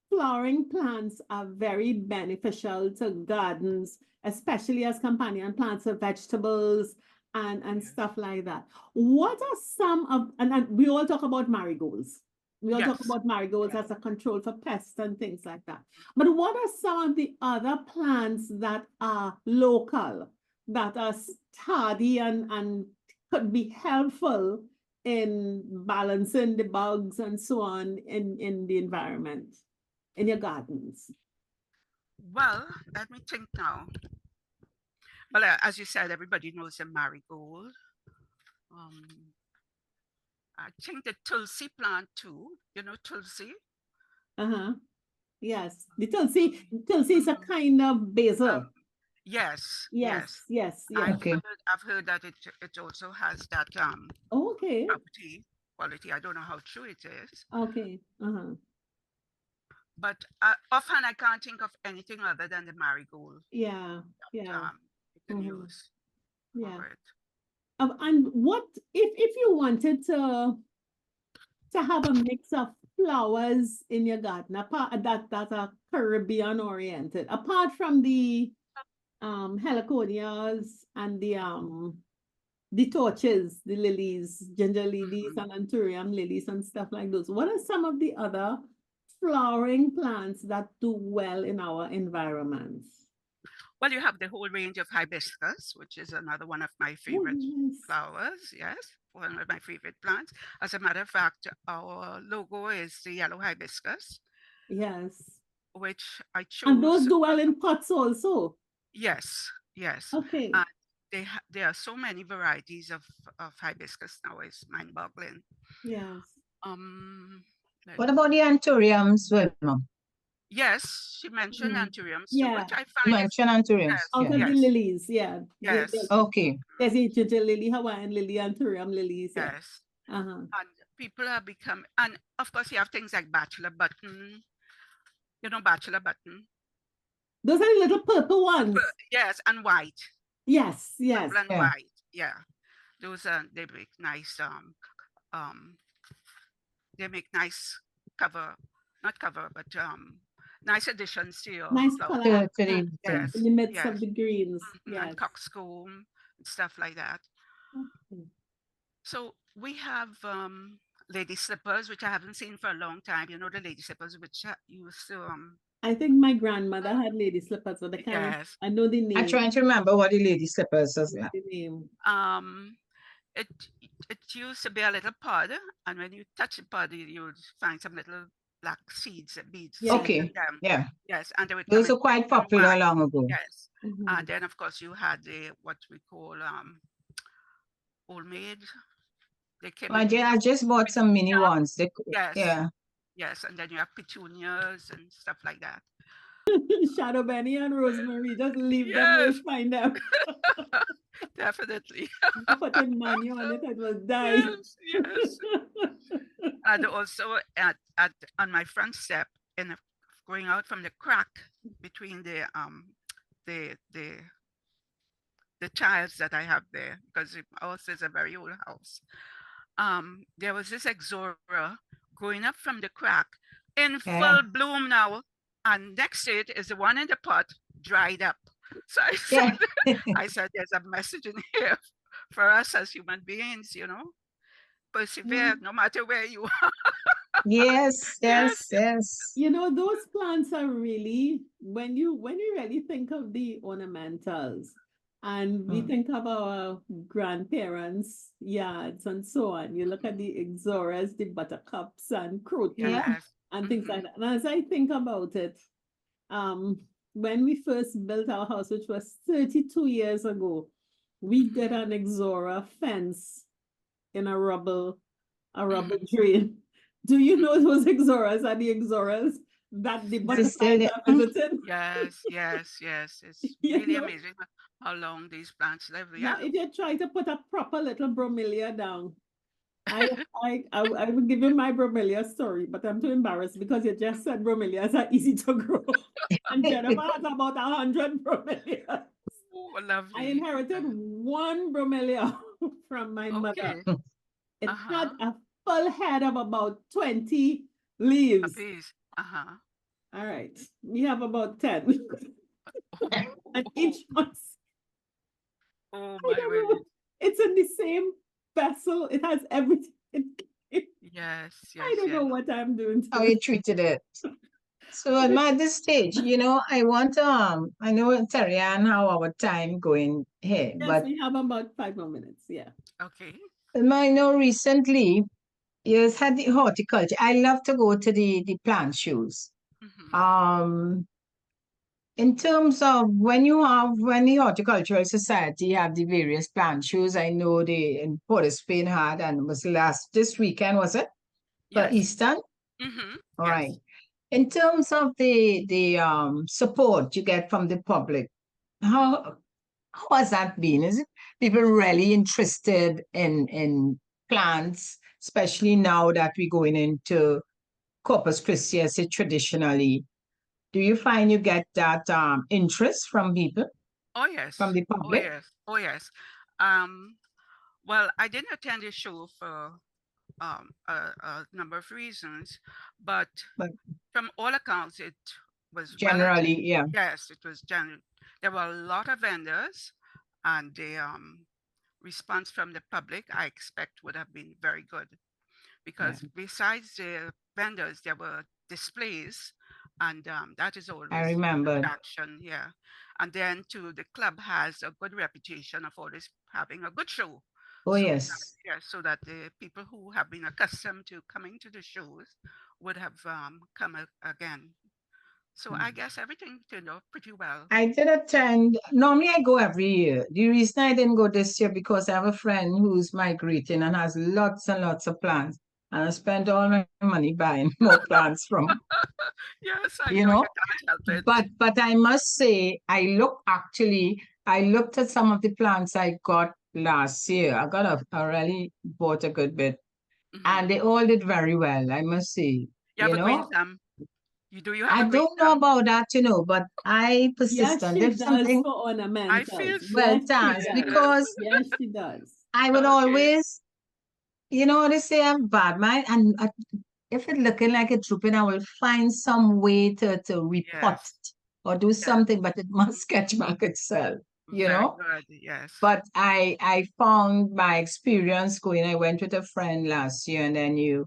flowering plants are very beneficial to gardens, especially as companion plants of vegetables and Yes. stuff like that. What are some of, and we all talk about marigolds. We all talk Yes. about marigolds as a control for pests and things like that. But what are some of the other plants that are local, that are hardy and could be helpful in balancing the bugs and so on in the environment, in your gardens? Well, let me think now. Well, as you said, everybody knows the marigold. I think the tulsi plant too. You know tulsi. Uh-huh. Yes. The tulsi is a kind of basil. Yes. Yes, Yes. yes, yes. Okay. I've heard that it also has that Okay. quality. I don't know how true it is, Okay. Uh-huh. but offhand I can't think of anything other than the marigold. Yeah. Yeah. You can Mhm. use Yeah. for it. And what if you wanted to have a mix of flowers in your garden apart that are Caribbean oriented, apart from the heliconias and the torches, the lilies, ginger lilies and anthurium lilies and stuff like those? What are some of the other flowering plants that do well in our environments? Well, you have the whole range of hibiscus, which is another one of my favorite yes. flowers. Yes, one of my favorite plants. As a matter of fact, our logo is the yellow hibiscus, Yes. which I chose. And those do well in pots also. Yes, yes. Okay. There are so many varieties of hibiscus now. It's mind-boggling. Yes. What about the anthuriums, Wilma? Yes, she mentioned anthuriums too, Yeah. which I find Mention anthuriums. yes, Out of Yeah. the lilies, yeah. Yes. Okay. There's a ginger lily, Hawaiian lily, anthurium lilies. Yeah. yes. Uh-huh. And people are becoming, and of course you have things like bachelor button, bachelor button. Those are the little purple ones. Yes, and white. Yes, yes. Purple and Yeah. white. Yeah. Those are, they make nice they make nice not cover, but nice additions to your Nice flower. color. Yes. In the midst yes. of the greens. Mhm, and coxcomb and stuff like that. Okay. So we have lady slippers, which I haven't seen for a long time. You know, the lady slippers which used to I think my grandmother had lady slippers, but I can't. yes. I know the name. I'm trying to remember what the lady slippers is. The name. It used to be a little pod, and when you touch the pod, you would find some little black seeds, beads. Yeah. Okay. in them. Yeah. Yes, and they would Those come are quite in black and popular white. long ago. Yes, Mhm. and then of course you had the what we call old maid. They came. I just bought some mini ones. Yes. Yeah. Yes, and then you have petunias and stuff like that. Shadow Benny and Rosemary, just leave them, Yes. we'll find them. Definitely. Put in manual on it, it will die. Yes, yes. And also on my front step, going out from the crack between the tiles that I have there, because the house is a very old house. There was this Exora growing up from the crack in full bloom now, and next to it is the one in the pot dried up. So I said, I said, there's a message in here for us as human beings, persevere no matter where you are. Yes. You know, those plants are really, when you really think of the ornamentals, and we think of our grandparents' yards and so on. You look at the Exoras, the buttercups and croton and things like that. And as I think about it, when we first built our house, which was 32 years ago, we did an Exora fence in a rubble drain. Do you know those Exoras are the Exoras that the butterflies are visiting? Yes. It's really amazing how long these plants live. Now, if you try to put a proper little bromelia down, I would give you my bromelia story, but I'm too embarrassed because you just said bromelias are easy to grow. And Jennifer has about 100 bromelias. Oh, lovely. I inherited one bromelia from my mother. It had a full head of about 20 leaves. All right, we have about 10. And each one. Oh my word. It's in the same vessel. It has everything. Yes. I don't know what I'm doing. How you treated it. So at this stage, I want I know Terry and how our time going here, Yes, but we have about 5 more minutes. Yeah. Okay. I know recently you had the horticulture. I love to go to the plant shows. In terms of when the Horticultural Society have the various plant shows, I know they in Port of Spain had, and it was this weekend, was it? For Eastern? All right. In terms of the support you get from the public, how has that been? Is it people really interested in plants, especially now that we're going into Corpus Christi, as it traditionally? Do you find you get that interest from people? Oh yes. From the public? Oh yes. Well, I didn't attend the show for a number of reasons, but But from all accounts, it was generally, yeah. yes, it was general. There were a lot of vendors, and the response from the public, I expect, would have been very good, Yeah. because besides the vendors, there were displays, and that is I always remembered. attraction. Yeah, and then too, the club has a good reputation of always having a good show. Oh, So yes. yeah, so that the people who have been accustomed to coming to the shows would have come again. So I guess everything turned out pretty well. I did attend. Normally, I go every year. The reason I didn't go this year because I have a friend who's migrating and has lots and lots of plants, and I spent all my money buying more plants from, Yes, I you know you know. can't help it. But I must say, I looked at some of the plants I got last year. I really bought a good bit, and Mhm. they all did very well. I must say, You have a green thumb. You have I a green don't know thumb. about that, but I Yes, persistent. she If does something, for I feel ornamentals. well, Yes, she thanks, does. yes. because Yes, she does. I would Okay. always, they say I'm bad mind, and if it's looking like a drooping, I will find some way to repot Yes. it or do Yes. something, but it must catch back itself, you Very know. good. Yes. But I found my experience going. I went with a friend last year, and then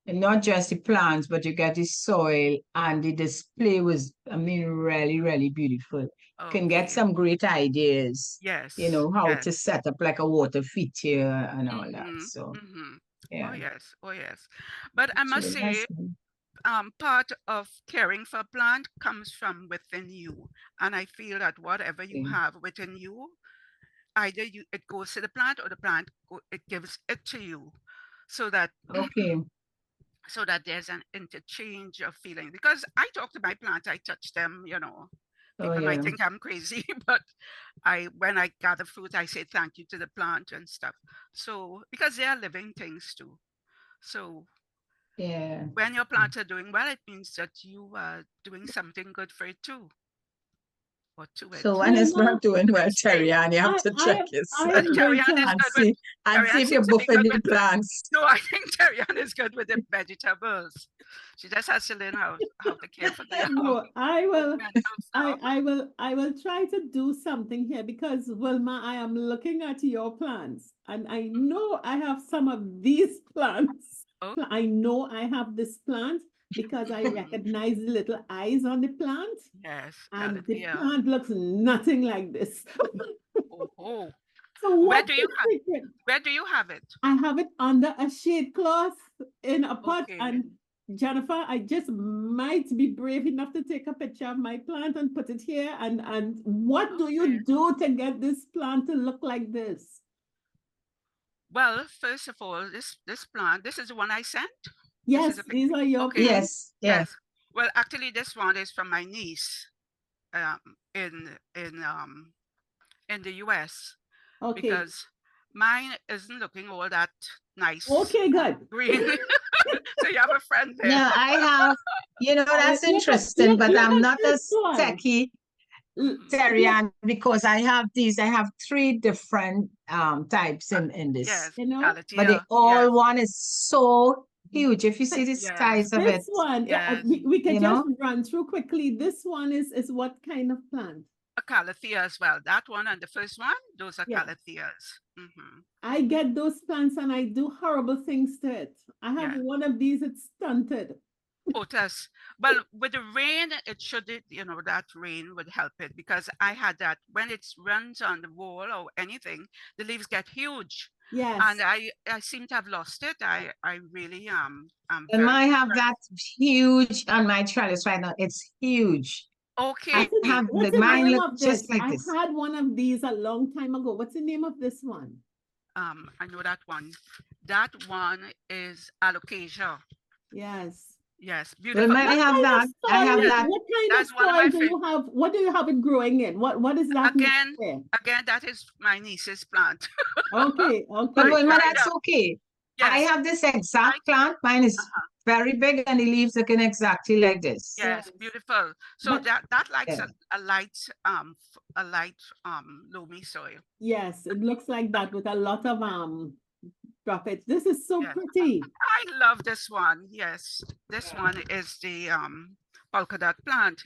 and not just the plants, but you get the soil, and the display was, I mean, really, really beautiful. Can get Okay. some great ideas, Yes. how Yes. to set up like a water feature and all that. Mm-hmm. So Mm-hmm. Oh yeah, yes. Oh yes. But I so must that's say, part of caring for a plant comes from within you, and I feel that whatever you okay. have within you, either it goes to the plant, or the plant it gives it to you, so that Okay. so that there's an interchange of feeling. Because I talk to my plants, I touch them. Oh People might yeah. think I'm crazy, but when I gather fruit, I say thank you to the plant and stuff. So because they are living things too. So Yeah. when your plants are doing well, it means that you are doing something good for it too, or to it. So when it's Wilma, not doing well, Let's say Terry, and you have to check I yourself and am going Terrian is to. and good with see and see Terrian if you're seems to be buffing good the with the plants. no, I think Terrian is good with the vegetables. She just has to learn how to care for the No, I will. ornamental stuff. I will try to do something here because Wilma, I am looking at your plants and I know I have some of these plants. Oh, I know I have this plant because I mhm. recognize the little eyes on the plant Yes, and the Galatea. plant looks nothing like this. Oh, oh. So Where what's do you the have secret? where do you have it? I have it under a shade cloth in a pot. Okay. And Jennifer, I just might be brave enough to take a picture of my plant and put it here. And what do Okay. you do to get this plant to look like this? Well, first of all, this plant, this is the one I sent. This is Yes, a these picture. are your Okay. plants. Yes, yes. Yes. Well, actually, this one is from my niece, um, in in um in the US, Okay. because mine isn't looking all that nice Okay, good. green. So you have a friend there. Now I have, that's interesting, but Look I'm at not this as one. techie, Mhm. Terry, Look, and because I have three different types Uh, in this, yes, you know, but they Galatea. Yes, all one is so huge. If you see the yes, size of this it, one, yes. we can you just know, run through quickly. This one is what kind of plant? A Calathea as well. That one and the first one, those are Yeah. Calatheas. I get those plants and I do horrible things to it. I have Yeah. one of these, it's stunted. Potas. Well, with the rain, that rain would help it, because I had that when it runs on the wall or anything, the leaves get huge. And Yes. I seem to have lost it. I really am and very I have that huge on my trellis right now. It's huge. okay. I have What's the mine name look of just this? like I this. had one of these a long time ago. What's the name of this one? I know that one. That one is alocasia. Yes. Yes, Well, beautiful. I What have kind of that. I have soil? Yes, that. What kind of that's one of my soil do favorite. you have? What do you have it growing in? What is that mix Again, there? again, that is my niece's plant. Okay, But I okay. Wilma, dried that's up. okay. I Yes, have this I. exact plant. Mine is Uh-huh. very big and the leaves looking exactly like this. Yes, Yes. beautiful. So But that likes Yeah. a light a light loamy soil. yes, it looks like that with a lot of drop it. This is so Yes. pretty. I love this one. Yes, this one is the polka dot plant.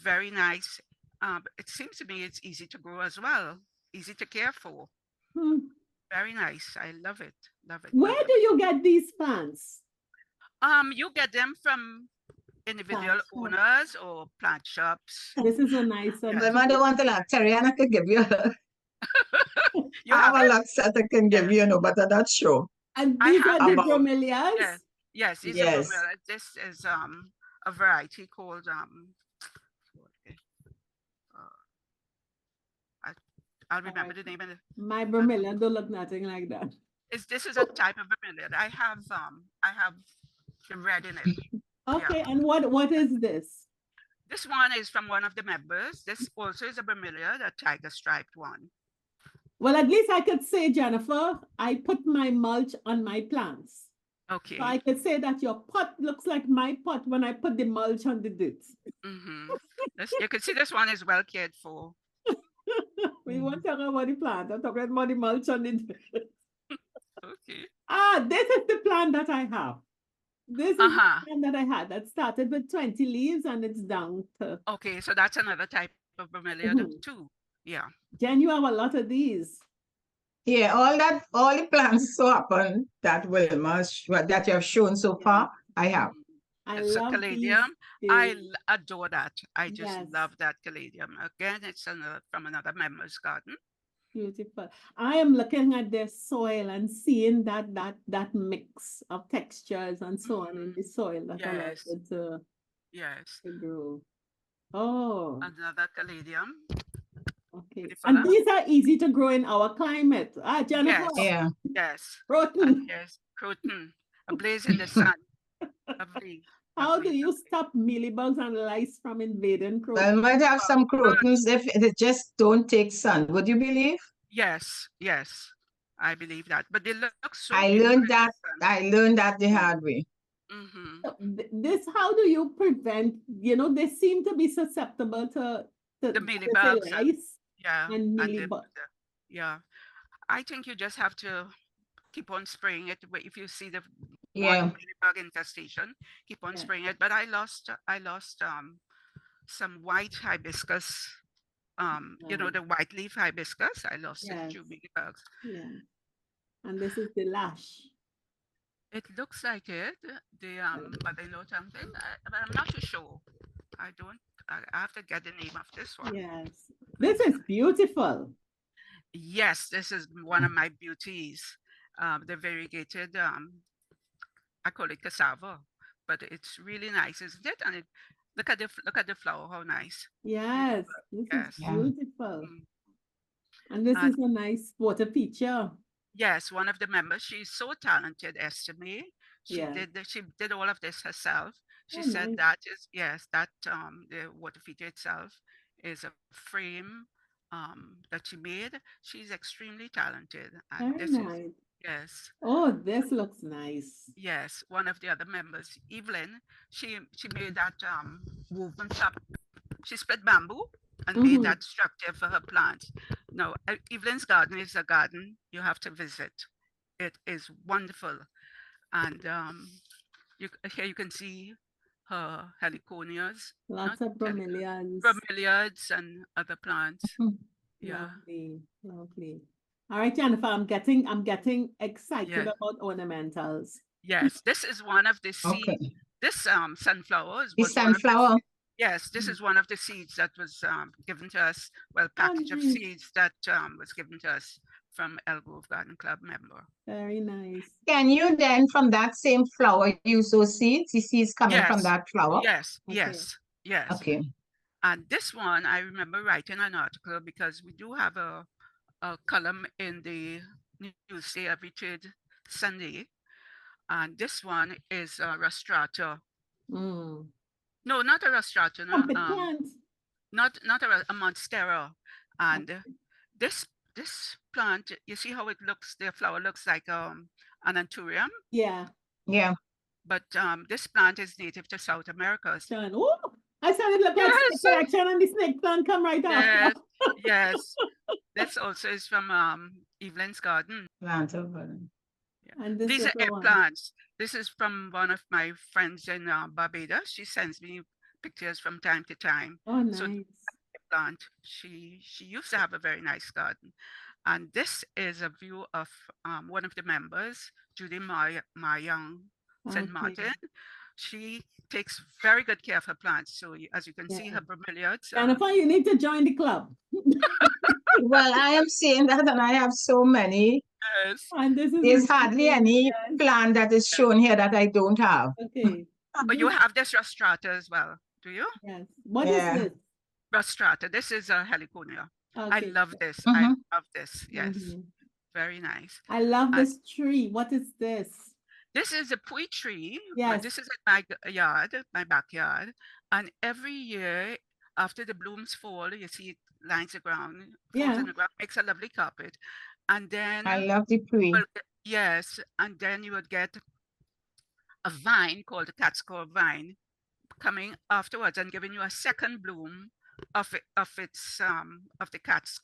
Very nice. It seems to me it's easy to grow as well, easy to care for. Hmm. Very nice. I love it. Love it. Where love do it. you get these plants? You get them from individual Plant shop. owners or plant shops. This is a nice one. Yes. Well, I don't want to like Terry, could give you. You I have have a it? lot that I can give you, but I'm not sure. And I these have are the about- bromeliads? Yes. Yes, these are Yes. bromeliads. This is a variety called I'll remember the name of it. My bromelia don't look nothing like that. This is a type of bromeliad. I have the red in it. Okay, and what is this? This one is from one of the members. This also is a bromeliad, a tiger striped one. Well, at least I could say, Jennifer, I put my mulch on my plants. Okay. So I could say that your pot looks like my pot when I put the mulch on the dirt. Mm-hmm. You can see this one is well cared for. We won't talk about the plant. I'm talking about the mulch on the dirt. Okay. Ah, this is the plant that I have. This is Uh-huh. the plant that I had that started with 20 leaves and it's down to. Okay, so that's another type of bromeliad Mhm. too. Yeah. Jen, you have a lot of these. Yeah, all the plants so happen that Wilma, that you have shown so far, I have. I It's a love caladium. these. I adore that. I just Yes. love that caladium. Again, it's from another member's garden. Beautiful. I am looking at their soil and seeing that mix of textures and so on in the soil that allows Yes. it to Yes. grow. Oh, Another caladium. okay. beautiful, And huh? these are easy to grow in our climate. Ah, Jennifer, Yes. Yeah. Yes. Rotten, And here's croton, a blaze in the sun. Lovely. how do lovely, you lovely. stop mealybugs and lice from invading Well, croton? might have some crotons if they just don't take sun. Would you believe? Yes. Yes. I believe that. But they look so I beautiful in learned the that. sun. I learned that the hard way. Mhm. So this, how do you prevent, they seem to be susceptible to The to mealybugs and- lice Yeah. and and the- mealybug. yeah. I think you just have to keep on spraying it. If you see the Yeah. mealybug infestation, keep on Yeah. spraying it. But I lost some white hibiscus. The white leaf hibiscus. I lost it to Yes. mealybugs. Yeah. And this is the lash. It looks like it. But I know something. But I'm not too sure. I don't. I have to get the name of this one. Yes. This is beautiful. Yes, this is one of my beauties. The variegated. I call it cassava, but it's really nice, isn't it? And look at the flower. How nice. Yes. This Yes. is Yeah. beautiful. Mm. And this And- is a nice water feature. Yes, one of the members. She's so talented, Esther May. She Yeah. did all of this herself. She Oh, said nice. that is the water feature itself is a frame that she made. She's extremely talented. And Very this nice. is yes, Oh, this looks nice. yes. One of the other members, Evelyn, she made that woven top. She split bamboo and made Mhm. that structure for her plants. Now, Evelyn's garden is a garden you have to visit. It is wonderful. And here you can see her heliconias, Lots not of bromeliads. bromeliads and other plants. Mhm. Yeah. Lovely, lovely. All right, Jennifer, I'm getting excited Yeah. about ornamentals. Yes, this is one of the seeds. Okay. This sunflower The was one of the sunflower. yes, this is one of the seeds that was given to us. Well, package of nice. seeds that was given to us from Elgrove Garden Club member. Very nice. Can you then, from that same flower, use those seeds? The seeds coming from Yes. that flower? Yes, Okay. yes. Okay. And this one, I remember writing an article because we do have a column in the newsday every third Sunday. And this one is a rostrata. Mm. No, not a rostrata. No, Trumpet plant. not a monstera. And this plant, you see how it looks? The flower looks like an anthurium. Yeah. Yeah. But this plant is native to South America. Sean. Oh, I said it look like Yes. snake collection and the snake plant come right Yes, after. yes. This also is from Evelyn's garden. Plant of And this These is are the egg one. plants. This is from one of my friends in Barbados. She sends me pictures from time to time. Oh, So nice. plant. She used to have a very nice garden. And this is a view of one of the members, Judy Young St. Okay. Martin. She takes very good care of her plants. So as you can see, Yeah. her bromeliads. Jennifer, you need to join the club. Well, I am saying that, and I have so many. Yes. And this is There's hardly any yes. plant that is shown here that I don't have. Okay. But you have this rostrata as well, do you? Yes. What is Yeah. this? Rostrata. This is a heliconia. I Okay. love this. I Mhm. love this. Yes. Mhm. Very nice. I love Uh, this tree. What is this? This is a pui tree. Yes. This is in my yard, my backyard. And every year, after the blooms fall, you see it lines the ground, falls Yeah. in the ground, makes a lovely carpet. And then, I love the tree. well, yes, and then you would get a vine called the cat's claw vine coming afterwards and giving you a second bloom of the cat's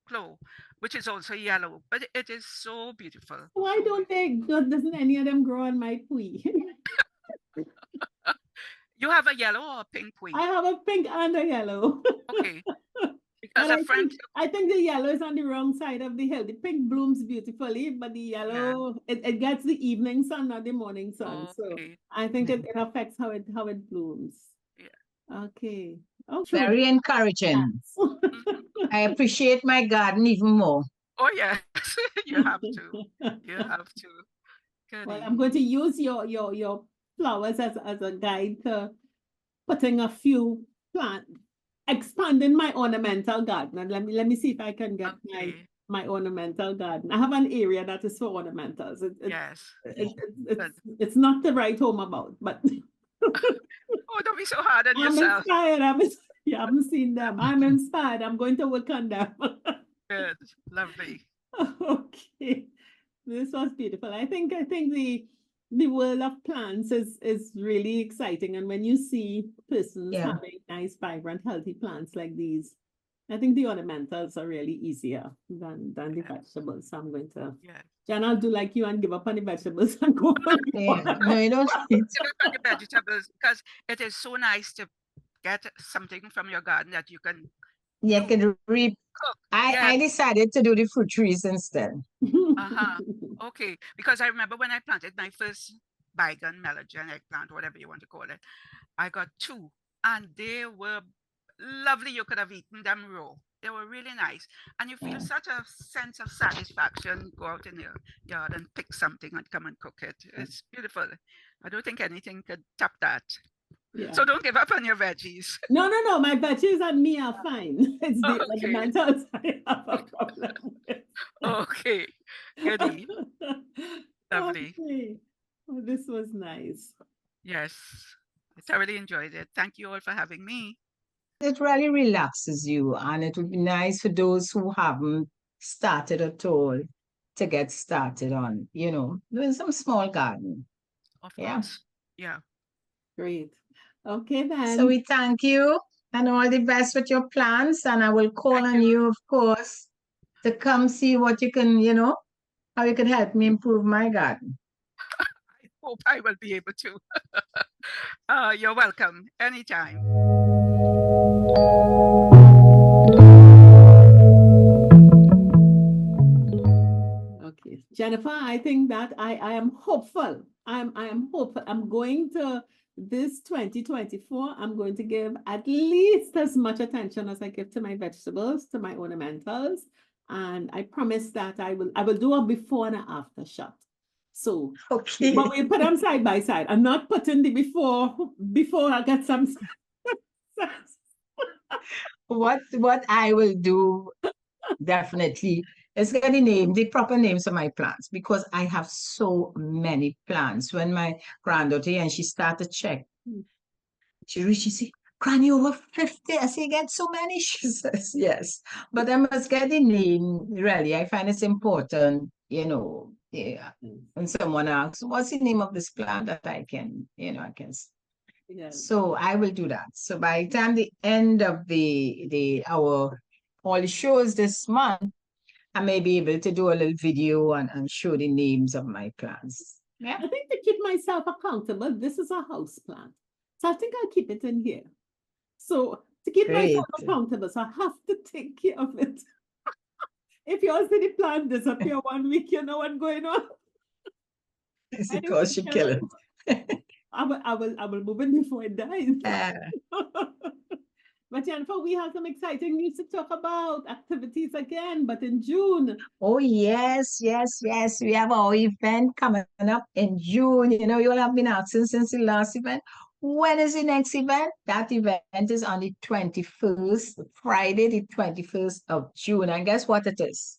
claw, which is also yellow, but it is so beautiful. Why don't doesn't any of them grow on my pui? You have a yellow or a pink pui? I have a pink and a yellow. Okay. Because But a friend I think the yellow is on the wrong side of the hill. The pink blooms beautifully, but the yellow, it gets the evening sun, not the morning sun. So okay. I think it affects how it blooms. Yeah. Okay. Oh, Very encouraging. yes. I appreciate my garden even more. Oh yes, you have to. You have to. Well, Goody. I'm going to use your flowers as a guide to putting a few plants, expanding my ornamental garden. And let me see if I can get Okay. my ornamental garden. I have an area that is for ornamentals. Yes. It's not the right home about, but Oh, don't be so hard on I'm yourself. inspired. You haven't seen them. I'm inspired. I'm going to work on them. Good. Lovely. Okay. This was beautiful. I think the world of plants is really exciting. And when you see persons Yeah. having nice, vibrant, healthy plants like these, I think the ornamentals are really easier than the vegetables. So I'm going to, Yeah. Jan, I'll do like you and give up on the vegetables and go for the Yeah. No, you don't. The vegetables, because it is so nice to get something from your garden that you can You can reap. cook. I decided to do the fruit trees instead. Uh-huh. Okay. Because I remember when I planted my first bygone, melon, eggplant, whatever you want to call it, I got 2 and they were lovely. You could have eaten them raw. They were really nice. And you feel Yeah. such a sense of satisfaction, go out in your yard and pick something and come and cook it. It's beautiful. I don't think anything could top that. Yeah. So don't give up on your veggies. No, my veggies and me are fine. It's the Okay. ornamentals I have a problem with. Okay. Goody. Lovely. Okay. Oh, this was nice. Yes. I thoroughly enjoyed it. Thank you all for having me. It really relaxes you, and it would be nice for those who haven't started at all to get started on, doing some small garden. Of Yeah. course. Yeah. Great. Okay, then. So we thank you and all the best with your plans, and I will call Thank on you. you, of course, to come see what you can, how you can help me improve my garden. I hope I will be able to. You're welcome anytime. Okay, Jennifer, I think that I am hopeful. I am hopeful. I'm going to this 2024. I'm going to give at least as much attention as I give to my vegetables, to my ornamentals, and I promise that I will do a before and an after shot. So, Okay. but we put them side by side. I'm not putting the before I get some. What I will do definitely is get the proper names of my plants, because I have so many plants. When my granddaughter and she started check, she said, "Granny, over 50." I say, "Get so many?" She says, "Yes." But I must get the name, really. I find it's important, yeah. When someone asks, "What's the name of this plant?" that I can. Yes. So I will do that. So by the time the end of our all the shows this month, I may be able to do a little video and show the names of my plants. Yeah. I think to keep myself accountable, this is a house plant. So I think I'll keep it in here. So to keep myself Great. accountable, so I have to take care of it. If yours see the plant disappear 1 week, you know what's going on. It's Anyway, because she kill it. I will move it before it dies. But Jennifer, we have some exciting news to talk about, activities again, but in June. Oh, yes. We have our event coming up in June. You know, you all have been asking since the last event. When is the next event? That event is on the 21st, Friday, the 21st of June. And guess what it is?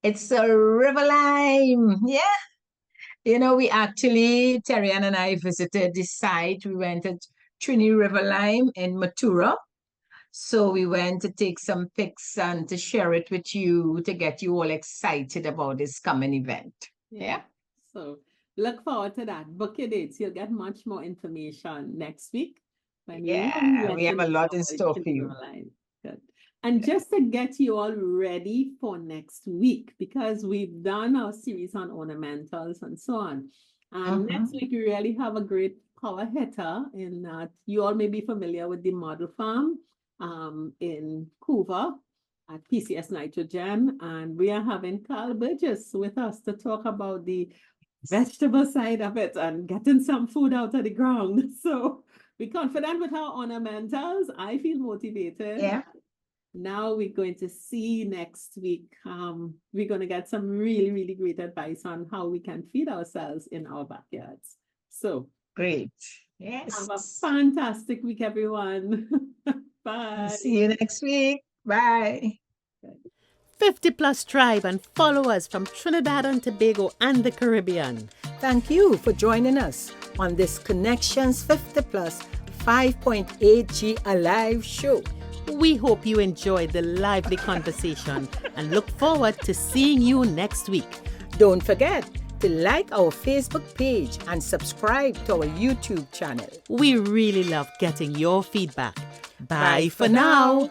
It's a river lime. Yeah. You know, Terrian and I visited the site. We went to Trini River Lime in Matura. So we went to take some pics and to share it with you to get you all excited about this coming event. Yeah. So look forward to that. Book your dates. You'll get much more information next week. Yeah, we have a lot in store for you. Good. And just to get you all ready for next week, because we've done our series on ornamentals and so on. And next week, we really have a great power hitter in that you all may be familiar with the model farm in Couva at PCS Nitrogen. And we are having Carl Burgess with us to talk about the vegetable side of it and getting some food out of the ground. So we're confident with our ornamentals. I feel motivated. Yeah. Now we're going to see next week. We're going to get some really, really great advice on how we can feed ourselves in our backyards. So great. Yes. Have a fantastic week, everyone. Bye. See you next week. Bye. 50 Plus Tribe and followers from Trinidad and Tobago and the Caribbean. Thank you for joining us on this Connections 50 Plus 5.8G Alive show. We hope you enjoyed the lively conversation and look forward to seeing you next week. Don't forget to like our Facebook page and subscribe to our YouTube channel. We really love getting your feedback. Bye for now.